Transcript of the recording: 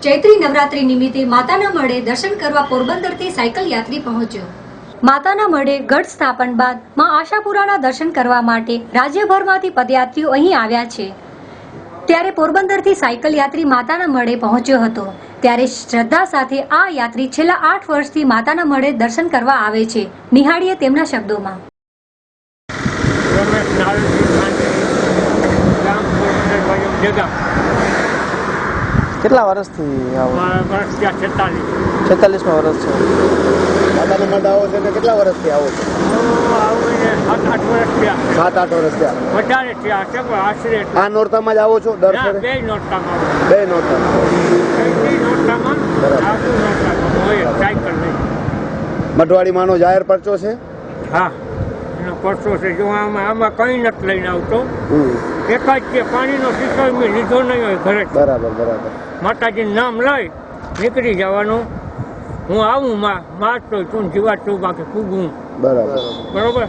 ચૈત્રી નવરાત્રી નિમિત્તે માતાના મઢે દર્શન કરવા પોરબંદરથી સાયકલ યાત્રી પહોંચ્યો। માતાના મઢે ઘટ સ્થાપન બાદ માં આશાપુરાના દર્શન કરવા માટે રાજ્યભરમાંથી પદયાત્રીઓ અહીં આવ્યા છે। ત્યારે પોરબંદરથી સાયકલ યાત્રી માતાના મઢે પહોંચ્યો હતો। ત્યારે શ્રદ્ધા સાથે આ યાત્રી છેલ્લા 8 વર્ષથી માતાના મઢે દર્શન કરવા આવે છે। નિહાળીએ તેમના શબ્દોમાં। કેટલા વર્ષથી આવો? 46 વર્ષ છે। માતાના મઢ આવો છો એટલે કેટલા વર્ષથી આવો છો? 7-8 વર્ષ થયા। આ નોરતામાં જ આવો છો દર ફેરે? બે નોરતામાં મઢવાડી માનો જાહેર પરચો છે? હા, એનો પરચો છે। જો આમાં કઈ નથી લઈને આવતો, એક જ કે પાણીનો શીશો મેં લીધો નહીં હોય ઘરે। બરાબર। માતાજીનું નામ લઈ નીકળી જવાનું। હું આવું માં તો તું જીવાતું બાકી પૂગું। બરાબર। બરોબર।